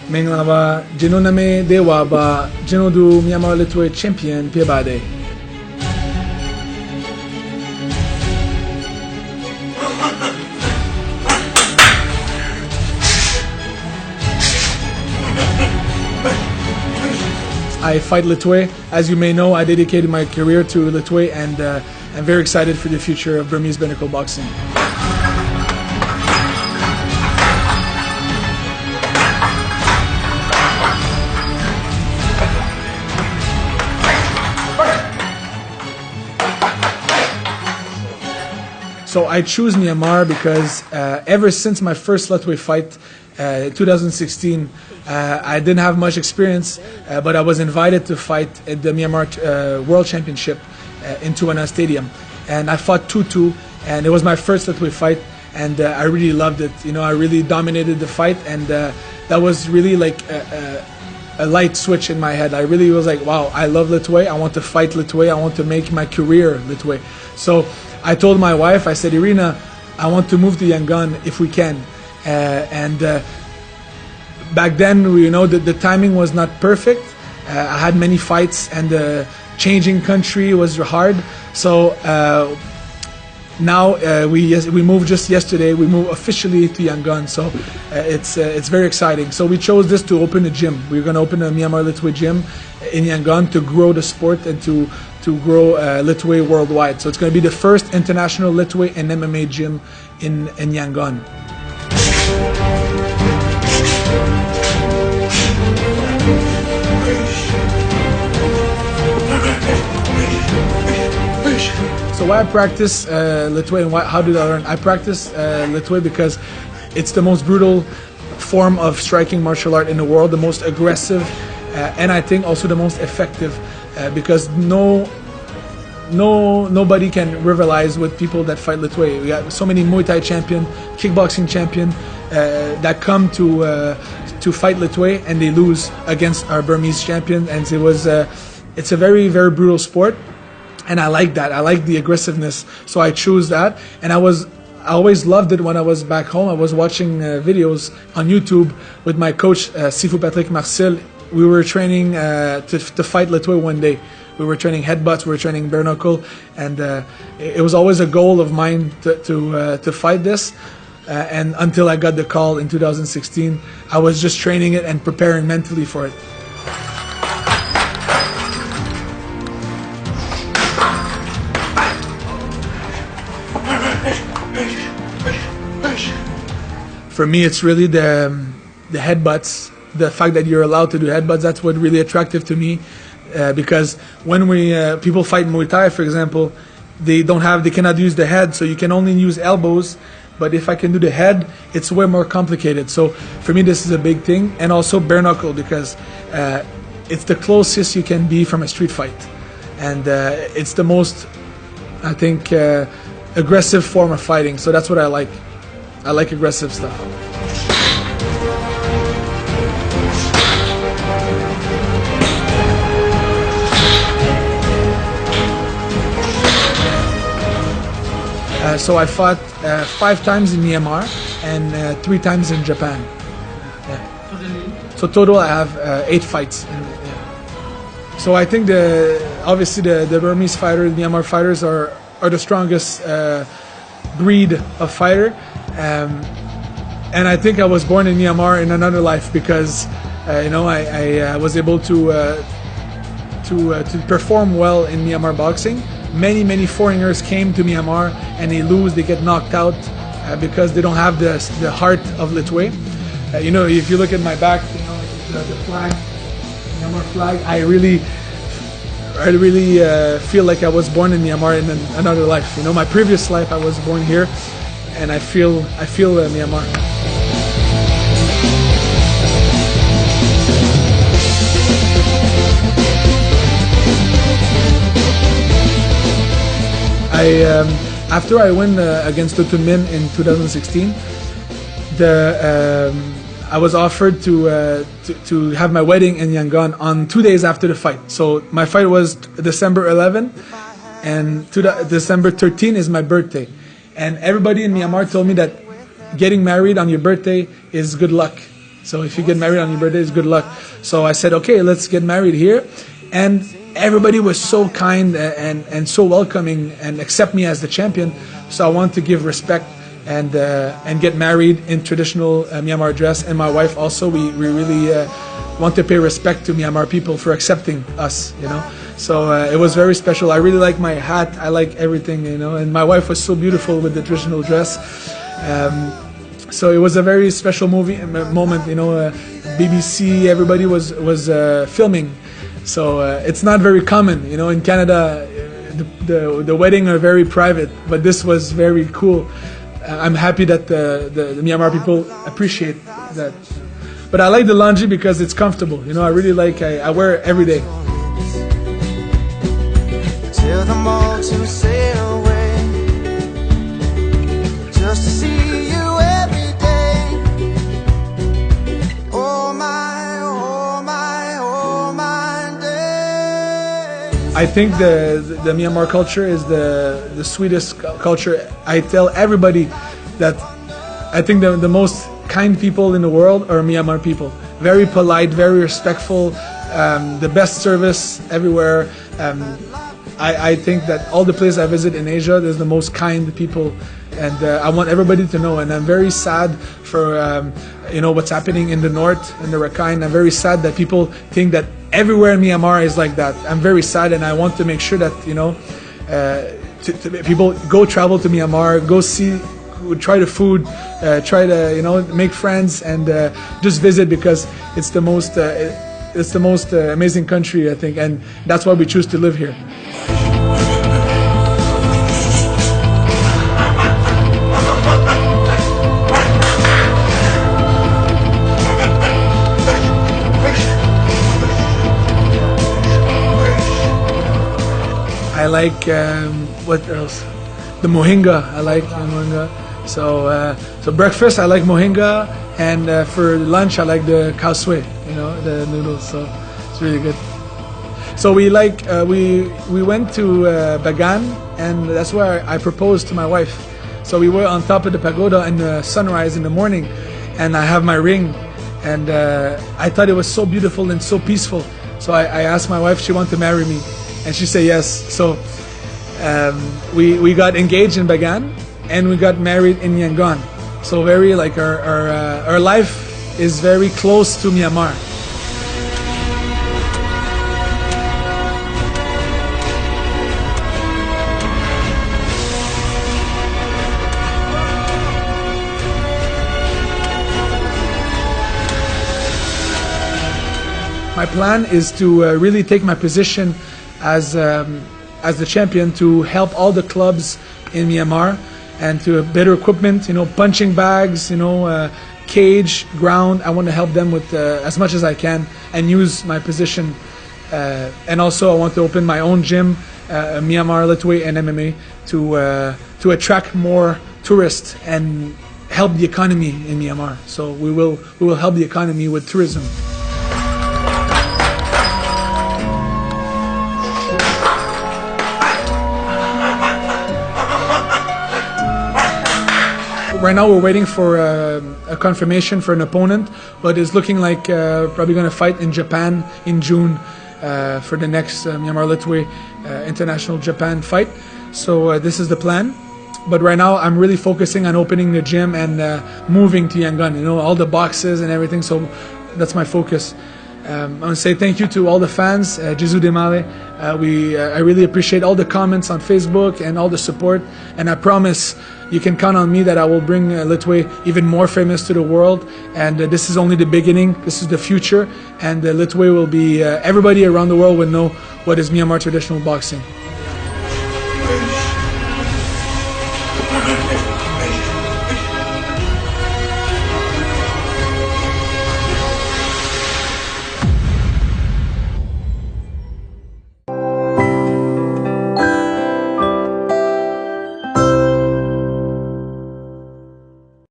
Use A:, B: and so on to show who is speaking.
A: Mengla ba jeno name dewa ba jeno du Myanmar Litwe champion pie bade. I fight Litwe. As you may know, I dedicated my career to Litwe, and I'm very excited for the future of Burmese bare knuckle boxing. So I choose Myanmar because ever since my first Litwe fight, 2016, I didn't have much experience, but I was invited to fight at the Myanmar World Championship in Tuana Stadium, and I fought 2-2, and it was my first Litwe fight, and I really loved it. You know, I really dominated the fight, and that was really like a light switch in my head. I really was like, wow, I love Litwe. I want to fight Litwe. I want to make my career Litwe. So I told my wife, I said, Irina, I want to move to Yangon if we can. Back then, you know, the timing was not perfect. I had many fights, and changing country was hard. So now we moved just yesterday. We moved officially to Yangon, so it's very exciting. So we chose this to open a gym. We're going to open a Myanmar Litwe gym in Yangon to grow the sport and to grow Litwe worldwide. So it's going to be the first international Litwe and MMA gym in Yangon. So why I practice Litwe and how did I learn? I practice Litwe because it's the most brutal form of striking martial art in the world, the most aggressive, and I think also the most effective, because nobody can rivalize with people that fight Litwe. We got so many Muay Thai champion, kickboxing champion that come to fight Litwe, and they lose against our Burmese champion, and it's a very, very brutal sport. And I like that. I like the aggressiveness, so I choose that. And I always loved it when I was back home. I was watching videos on YouTube with my coach, Sifu Patrick Marcel. We were training to fight Litwe one day. We were training headbutts, we were training bare knuckle, and it was always a goal of mine to fight this. And until I got the call in 2016, I was just training it and preparing mentally for it. For me, it's really the headbutts, the fact that you're allowed to do headbutts. That's what really attractive to me, because when people fight Muay Thai, for example, they cannot use the head, so you can only use elbows. But if I can do the head, it's way more complicated. So for me, this is a big thing, and also bare knuckle, because it's the closest you can be from a street fight, and it's the most, I think, aggressive form of fighting. So that's what I like. I like aggressive stuff. So I fought 5 times in Myanmar and 3 times in Japan. Yeah. So total I have 8 fights. So I think obviously the Burmese fighters, the Myanmar fighters are the strongest breed of fighter. And I think I was born in Myanmar in another life, because you know, I was able to perform well in Myanmar boxing. Many foreigners came to Myanmar and they lose, they get knocked out because they don't have the heart of Litwe. You know, if you look at my back, you know, the flag, Myanmar flag, I really feel like I was born in Myanmar in another life. You know, my previous life I was born here, and I feel Myanmar. After I win against Tu Thum Min in 2016, I was offered to have my wedding in Yangon on 2 days after the fight. So my fight was December 11, and December 13 is my birthday. And everybody in Myanmar told me that getting married on your birthday is good luck. So if you get married on your birthday, it's good luck. So I said, okay, let's get married here. And everybody was so kind and so welcoming and accept me as the champion. So I want to give respect and get married in traditional Myanmar dress. And my wife also, we really want to pay respect to Myanmar people for accepting us, you know. So it was very special. I really like my hat. I like everything, you know. And my wife was so beautiful with the traditional dress. So it was a very special moment, you know. BBC, everybody was filming. So it's not very common, you know. In Canada, the wedding are very private, but this was very cool. I'm happy that the Myanmar people appreciate that. But I like the lingerie because it's comfortable, you know. I really like. I wear it every day. Tell them all to sail away, just to see you every day. Oh my, oh my, oh my day. I think the Myanmar culture is the sweetest culture. I tell everybody that I think the most kind people in the world are Myanmar people. Very polite, very respectful, the best service everywhere. I think that all the places I visit in Asia, there's the most kind people, and I want everybody to know. And I'm very sad for you know, what's happening in the north, in the Rakhine. I'm very sad that people think that everywhere in Myanmar is like that. I'm very sad, and I want to make sure that, you know, people go travel to Myanmar, go see, try the food, try to, you know, make friends, and just visit, because it's the most amazing country, I think, and that's why we choose to live here. I like, what else? The mohinga. I like the mohinga. So breakfast I like mohinga, and for lunch I like the khao sui, you know, the noodles. So it's really good. So we like we went to Bagan, and that's where I proposed to my wife. So we were on top of the pagoda in the sunrise in the morning, and I have my ring, and I thought it was so beautiful and so peaceful. So I asked my wife if she wanted to marry me, and she said yes. So we got engaged in Bagan, and we got married in Yangon. So very like our life is very close to Myanmar. My plan is to really take my position as the champion, to help all the clubs in Myanmar, and to better equipment, you know, punching bags, you know, cage, ground. I want to help them with as much as I can, and use my position. And also I want to open my own gym, Myanmar Litway and MMA, to attract more tourists and help the economy in Myanmar. So we will help the economy with tourism. Right now we're waiting for a confirmation for an opponent, but it's looking like probably going to fight in Japan in June for the next Myanmar Litway International Japan fight. So this is the plan. But right now I'm really focusing on opening the gym and moving to Yangon, you know, all the boxes and everything. So that's my focus. I want to say thank you to all the fans, Jesu Demale. I really appreciate all the comments on Facebook and all the support, and I promise you can count on me that I will bring Litway even more famous to the world. And this is only the beginning. This is the future, and Litway will be, everybody around the world will know what is Myanmar traditional boxing.